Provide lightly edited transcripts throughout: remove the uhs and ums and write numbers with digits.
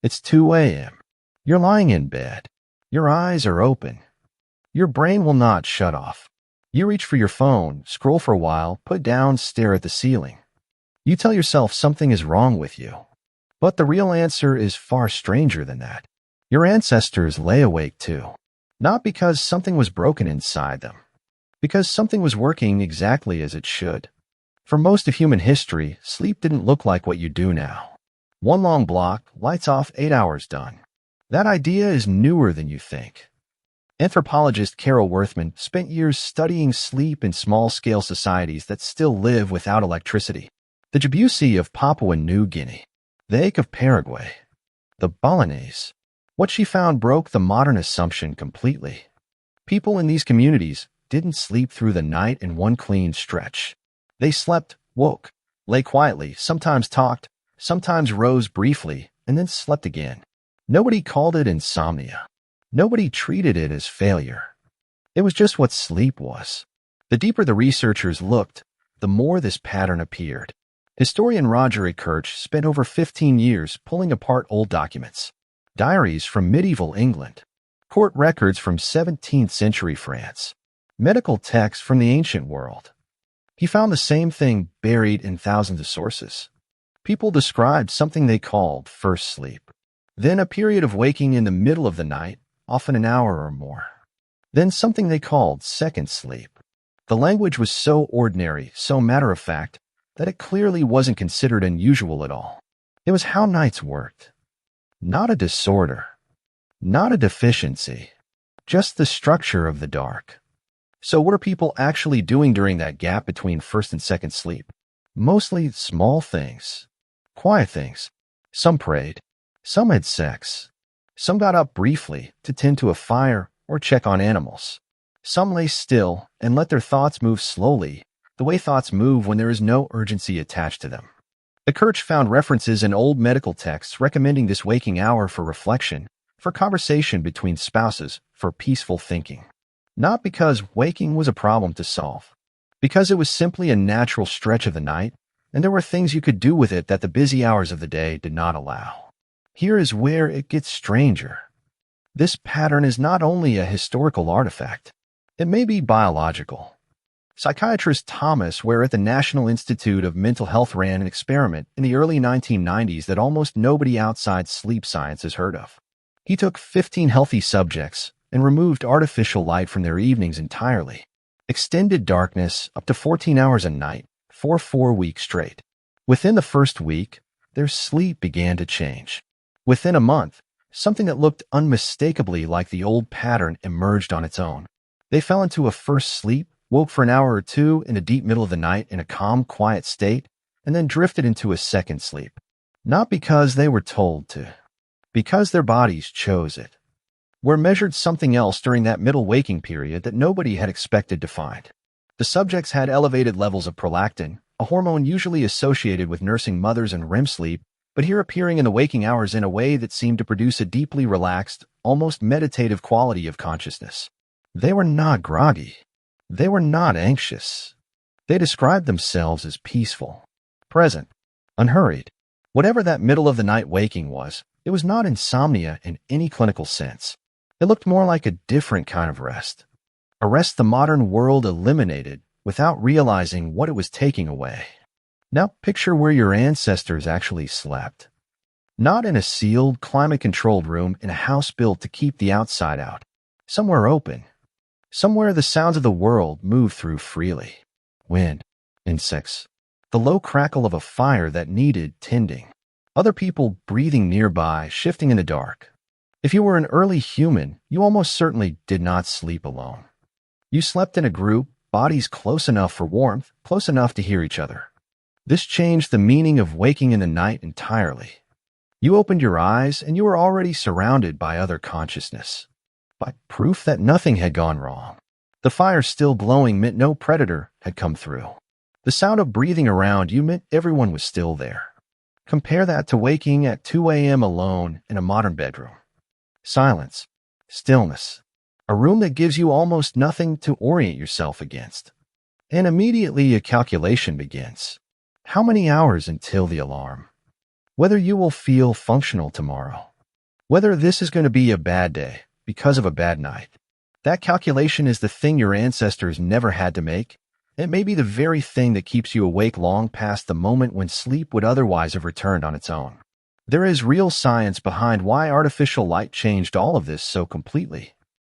It's 2 a.m. You're lying in bed. Your eyes are open. Your brain will not shut off. You reach for your phone, scroll for a while, put down, stare at the ceiling. You tell yourself something is wrong with you. But the real answer is far stranger than that. Your ancestors lay awake too. Not because something was broken inside them. Because something was working exactly as it should. For most of human history, sleep didn't look like what you do now. One long block, lights off, 8 hours done. That idea is newer than you think. Anthropologist Carol Worthman spent years studying sleep in small-scale societies that still live without electricity. The Jibusi of Papua New Guinea, the Ache of Paraguay, the Balinese. What she found broke the modern assumption completely. People in these communities didn't sleep through the night in one clean stretch. They slept, woke, lay quietly, sometimes talked, sometimes rose briefly, and then slept again. Nobody called it insomnia. Nobody treated it as failure. It was just what sleep was. The deeper the researchers looked, the more this pattern appeared. Historian Roger Kirch spent over 15 years pulling apart old documents, diaries from medieval England, court records from 17th century France, medical texts from the ancient world. He found the same thing buried in thousands of sources. People described something they called first sleep, then a period of waking in the middle of the night, often an hour or more, then something they called second sleep. The language was so ordinary, so matter-of-fact, that it clearly wasn't considered unusual at all. It was how nights worked. Not a disorder, not a deficiency, just the structure of the dark. So what are people actually doing during that gap between first and second sleep? Mostly small things, quiet things. Some prayed, some had sex, some got up briefly to tend to a fire or check on animals. Some lay still and let their thoughts move slowly, the way thoughts move when there is no urgency attached to them. Kirch found references in old medical texts recommending this waking hour for reflection, for conversation between spouses, for peaceful thinking. Not because waking was a problem to solve, because it was simply a natural stretch of the night, and there were things you could do with it that the busy hours of the day did not allow. Here is where it gets stranger. This pattern is not only a historical artifact, it may be biological. Psychiatrist Thomas Ware at the National Institute of Mental Health ran an experiment in the early 1990s that almost nobody outside sleep science has heard of. He took 15 healthy subjects and removed artificial light from their evenings entirely. Extended darkness up to 14 hours a night for 4 weeks straight. Within the first week, their sleep began to change. Within a month, something that looked unmistakably like the old pattern emerged on its own. They fell into a first sleep, woke for an hour or two in the deep middle of the night in a calm, quiet state, and then drifted into a second sleep. Not because they were told to, because their bodies chose it. Ware measured something else during that middle waking period that nobody had expected to find. The subjects had elevated levels of prolactin, a hormone usually associated with nursing mothers and REM sleep, but here appearing in the waking hours in a way that seemed to produce a deeply relaxed, almost meditative quality of consciousness. They were not groggy. They were not anxious. They described themselves as peaceful, present, unhurried. Whatever that middle-of-the-night waking was, it was not insomnia in any clinical sense. It looked more like a different kind of rest. A rest the modern world eliminated without realizing what it was taking away. Now picture where your ancestors actually slept. Not in a sealed, climate-controlled room in a house built to keep the outside out. Somewhere open. Somewhere the sounds of the world move through freely. Wind, insects, the low crackle of a fire that needed tending. Other people breathing nearby, shifting in the dark. If you were an early human, you almost certainly did not sleep alone. You slept in a group, bodies close enough for warmth, close enough to hear each other. This changed the meaning of waking in the night entirely. You opened your eyes and you were already surrounded by other consciousness. By proof that nothing had gone wrong. The fire still glowing meant no predator had come through. The sound of breathing around you meant everyone was still there. Compare that to waking at 2 a.m. alone in a modern bedroom. Silence, stillness, a room that gives you almost nothing to orient yourself against. And immediately a calculation begins. How many hours until the alarm? Whether you will feel functional tomorrow. Whether this is going to be a bad day because of a bad night. That calculation is the thing your ancestors never had to make. It may be the very thing that keeps you awake long past the moment when sleep would otherwise have returned on its own. There is real science behind why artificial light changed all of this so completely.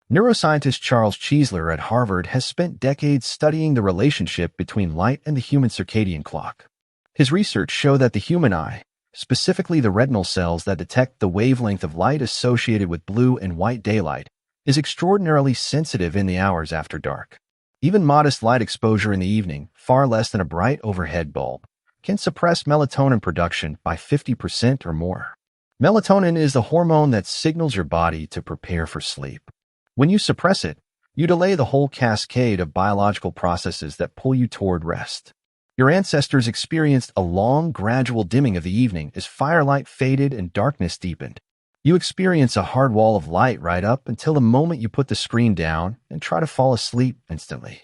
Neuroscientist Charles Cheesler at Harvard has spent decades studying the relationship between light and the human circadian clock. His research showed that the human eye, specifically the retinal cells that detect the wavelength of light associated with blue and white daylight, is extraordinarily sensitive in the hours after dark. Even modest light exposure in the evening, far less than a bright overhead bulb, can suppress melatonin production by 50% or more. Melatonin is the hormone that signals your body to prepare for sleep. When you suppress it, you delay the whole cascade of biological processes that pull you toward rest. Your ancestors experienced a long, gradual dimming of the evening as firelight faded and darkness deepened. You experience a hard wall of light right up until the moment you put the screen down and try to fall asleep instantly.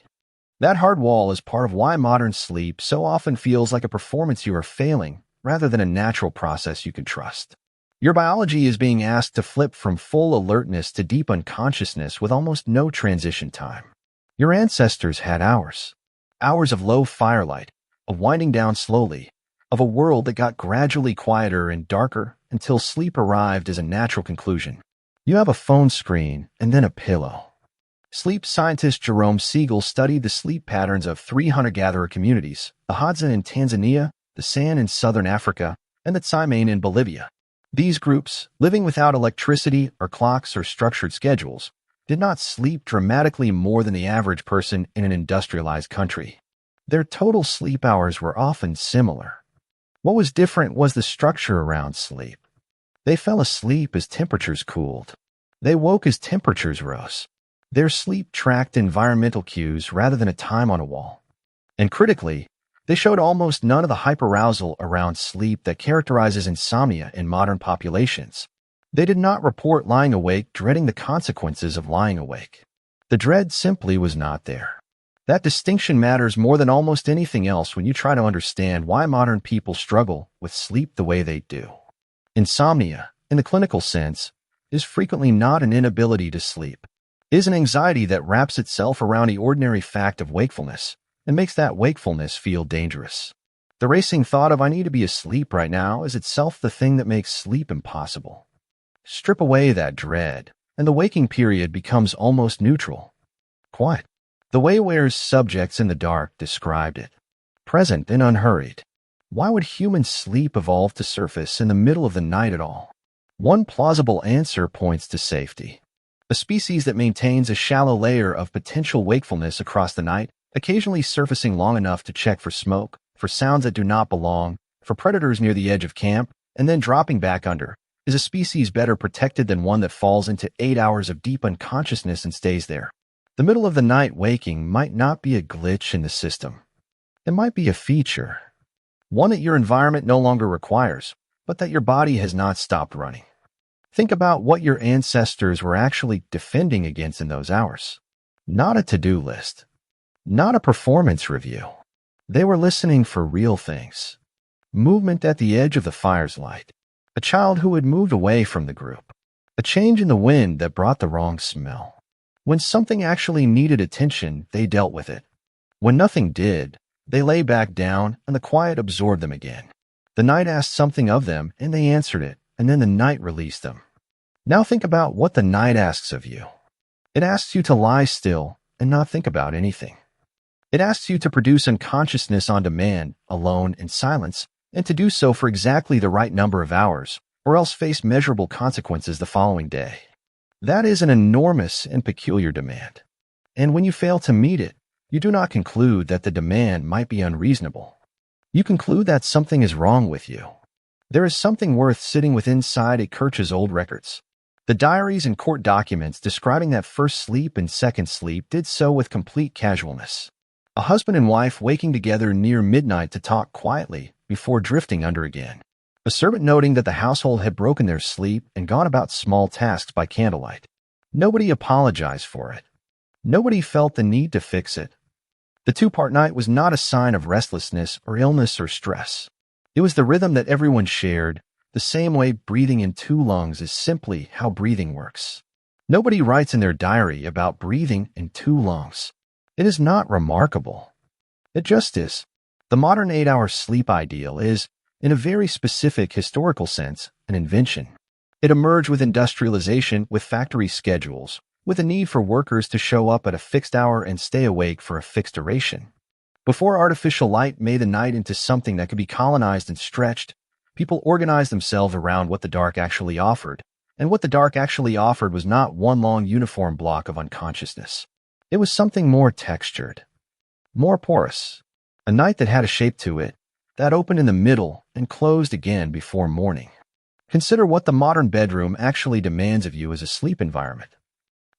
That hard wall is part of why modern sleep so often feels like a performance you are failing rather than a natural process you can trust. Your biology is being asked to flip from full alertness to deep unconsciousness with almost no transition time. Your ancestors had hours of low firelight, of winding down slowly, of a world that got gradually quieter and darker until sleep arrived as a natural conclusion. You have a phone screen and then a pillow. Sleep scientist Jerome Siegel studied the sleep patterns of 3 hunter-gatherer communities, the Hadza in Tanzania, the San in southern Africa, and the Tsimane in Bolivia. These groups, living without electricity or clocks or structured schedules, did not sleep dramatically more than the average person in an industrialized country. Their total sleep hours were often similar. What was different was the structure around sleep. They fell asleep as temperatures cooled. They woke as temperatures rose. Their sleep tracked environmental cues rather than a time on a wall. And critically, they showed almost none of the hyperarousal around sleep that characterizes insomnia in modern populations. They did not report lying awake dreading the consequences of lying awake. The dread simply was not there. That distinction matters more than almost anything else when you try to understand why modern people struggle with sleep the way they do. Insomnia, in the clinical sense, is frequently not an inability to sleep. It is an anxiety that wraps itself around the ordinary fact of wakefulness and makes that wakefulness feel dangerous. The racing thought of "I need to be asleep right now" is itself the thing that makes sleep impossible. Strip away that dread, and the waking period becomes almost neutral. Quiet. The Wayware's subjects in the dark described it. Present and unhurried. Why would human sleep evolve to surface in the middle of the night at all? One plausible answer points to safety. A species that maintains a shallow layer of potential wakefulness across the night, occasionally surfacing long enough to check for smoke, for sounds that do not belong, for predators near the edge of camp, and then dropping back under, is a species better protected than one that falls into 8 hours of deep unconsciousness and stays there. The middle of the night waking might not be a glitch in the system. It might be a feature. One that your environment no longer requires, but that your body has not stopped running. Think about what your ancestors were actually defending against in those hours. Not a to-do list. Not a performance review. They were listening for real things. Movement at the edge of the fire's light. A child who had moved away from the group. A change in the wind that brought the wrong smell. When something actually needed attention, they dealt with it. When nothing did, they lay back down and the quiet absorbed them again. The night asked something of them and they answered it, and then the night released them. Now think about what the night asks of you. It asks you to lie still and not think about anything. It asks you to produce unconsciousness on demand, alone in silence, and to do so for exactly the right number of hours, or else face measurable consequences the following day. That is an enormous and peculiar demand. And when you fail to meet it, you do not conclude that the demand might be unreasonable. You conclude that something is wrong with you. There is something worth sitting with inside a Kirch's old records. The diaries and court documents describing that first sleep and second sleep did so with complete casualness. A husband and wife waking together near midnight to talk quietly before drifting under again. A servant noting that the household had broken their sleep and gone about small tasks by candlelight. Nobody apologized for it. Nobody felt the need to fix it. The two-part night was not a sign of restlessness or illness or stress. It was the rhythm that everyone shared, the same way breathing in two lungs is simply how breathing works. Nobody writes in their diary about breathing in two lungs. It is not remarkable. It just is. The modern 8-hour sleep ideal is, in a very specific historical sense, an invention. It emerged with industrialization, with factory schedules, with a need for workers to show up at a fixed hour and stay awake for a fixed duration. Before artificial light made the night into something that could be colonized and stretched, people organized themselves around what the dark actually offered. And what the dark actually offered was not one long uniform block of unconsciousness. It was something more textured, more porous, a night that had a shape to it, that opened in the middle and closed again before morning. Consider what the modern bedroom actually demands of you as a sleep environment.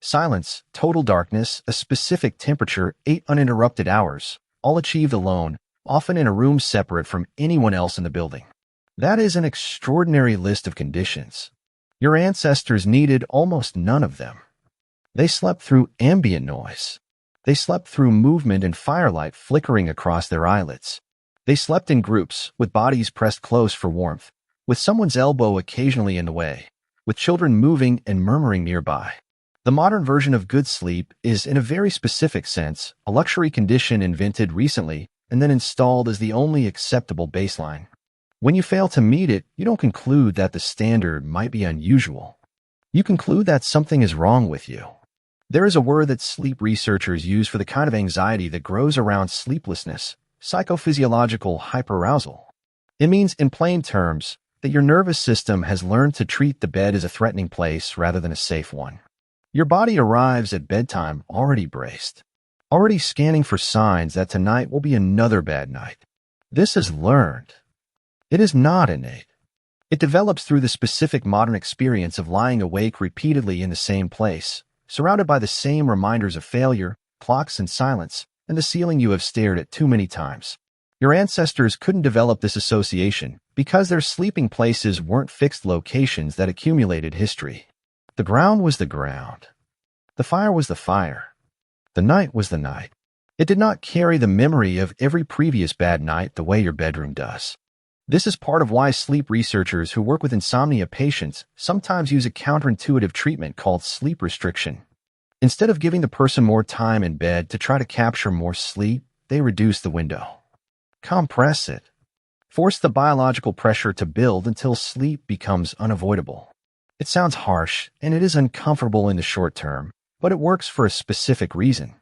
Silence, total darkness, a specific temperature, 8 uninterrupted hours, all achieved alone, often in a room separate from anyone else in the building. That is an extraordinary list of conditions. Your ancestors needed almost none of them. They slept through ambient noise. They slept through movement and firelight flickering across their eyelids. They slept in groups, with bodies pressed close for warmth, with someone's elbow occasionally in the way, with children moving and murmuring nearby. The modern version of good sleep is, in a very specific sense, a luxury condition invented recently and then installed as the only acceptable baseline. When you fail to meet it, you don't conclude that the standard might be unusual. You conclude that something is wrong with you. There is a word that sleep researchers use for the kind of anxiety that grows around sleeplessness: psychophysiological hyperarousal. It means, in plain terms, that your nervous system has learned to treat the bed as a threatening place rather than a safe one. Your body arrives at bedtime already braced, already scanning for signs that tonight will be another bad night. This is learned. It is not innate. It develops through the specific modern experience of lying awake repeatedly in the same place, surrounded by the same reminders of failure, clocks and silence, and the ceiling you have stared at too many times. Your ancestors couldn't develop this association because their sleeping places weren't fixed locations that accumulated history. The ground was the ground. The fire was the fire. The night was the night. It did not carry the memory of every previous bad night the way your bedroom does. This is part of why sleep researchers who work with insomnia patients sometimes use a counterintuitive treatment called sleep restriction. Instead of giving the person more time in bed to try to capture more sleep, they reduce the window. Compress it. Force the biological pressure to build until sleep becomes unavoidable. It sounds harsh, and it is uncomfortable in the short term, but it works for a specific reason.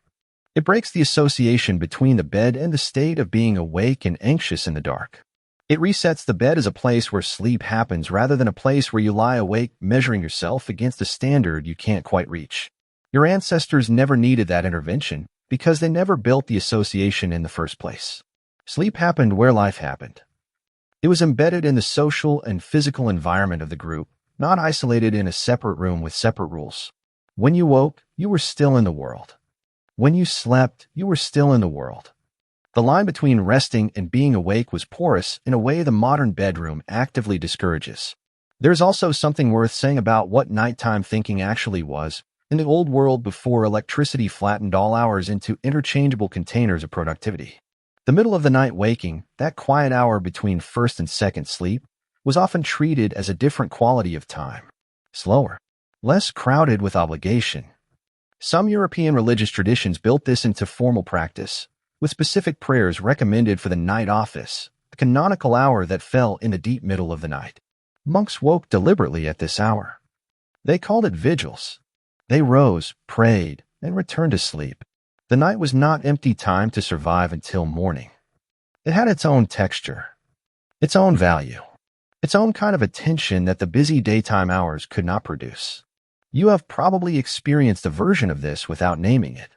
It breaks the association between the bed and the state of being awake and anxious in the dark. It resets the bed as a place where sleep happens rather than a place where you lie awake measuring yourself against a standard you can't quite reach. Your ancestors never needed that intervention because they never built the association in the first place. Sleep happened where life happened. It was embedded in the social and physical environment of the group, not isolated in a separate room with separate rules. When you woke, you were still in the world. When you slept, you were still in the world. The line between resting and being awake was porous in a way the modern bedroom actively discourages. There's also something worth saying about what nighttime thinking actually was. In the old world before electricity flattened all hours into interchangeable containers of productivity, the middle of the night waking, that quiet hour between first and second sleep, was often treated as a different quality of time. Slower, less crowded with obligation. Some European religious traditions built this into formal practice, with specific prayers recommended for the night office, a canonical hour that fell in the deep middle of the night. Monks woke deliberately at this hour. They called it vigils. They rose, prayed, and returned to sleep. The night was not empty time to survive until morning. It had its own texture, its own value, its own kind of attention that the busy daytime hours could not produce. You have probably experienced a version of this without naming it.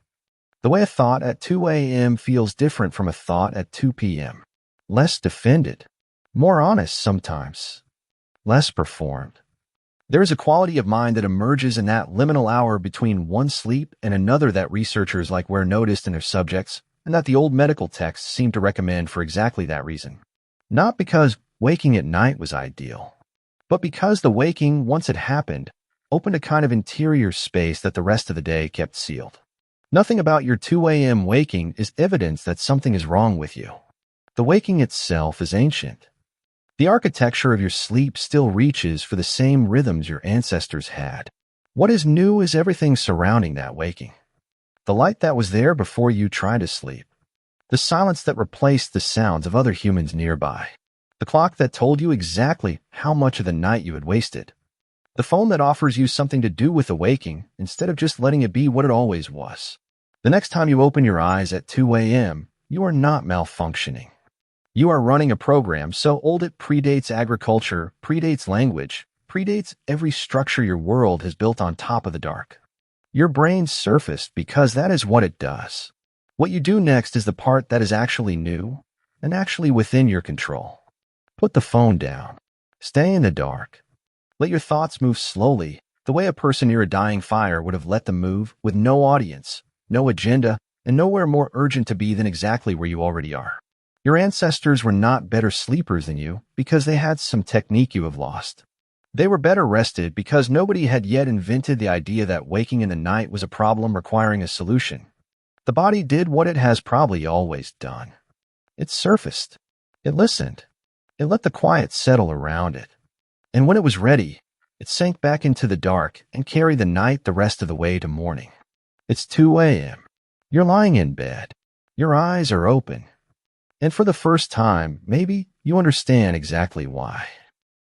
The way a thought at 2 a.m. feels different from a thought at 2 p.m. Less defended, more honest sometimes, less performed. There is a quality of mind that emerges in that liminal hour between one sleep and another that researchers like Ware noticed in their subjects, and that the old medical texts seem to recommend for exactly that reason. Not because waking at night was ideal, but because the waking, once it happened, opened a kind of interior space that the rest of the day kept sealed. Nothing about your 2 a.m. waking is evidence that something is wrong with you. The waking itself is ancient. The architecture of your sleep still reaches for the same rhythms your ancestors had. What is new is everything surrounding that waking. The light that was there before you tried to sleep. The silence that replaced the sounds of other humans nearby. The clock that told you exactly how much of the night you had wasted. The phone that offers you something to do with the waking instead of just letting it be what it always was. The next time you open your eyes at 2 a.m., you are not malfunctioning. You are running a program so old it predates agriculture, predates language, predates every structure your world has built on top of the dark. Your brain surfaced because that is what it does. What you do next is the part that is actually new and actually within your control. Put the phone down. Stay in the dark. Let your thoughts move slowly, the way a person near a dying fire would have let them move, with no audience, no agenda, and nowhere more urgent to be than exactly where you already are. Your ancestors were not better sleepers than you because they had some technique you have lost. They were better rested because nobody had yet invented the idea that waking in the night was a problem requiring a solution. The body did what it has probably always done. It surfaced. It listened. It let the quiet settle around it. And when it was ready, it sank back into the dark and carried the night the rest of the way to morning. It's 2 a.m. You're lying in bed. Your eyes are open. And for the first time, maybe you understand exactly why.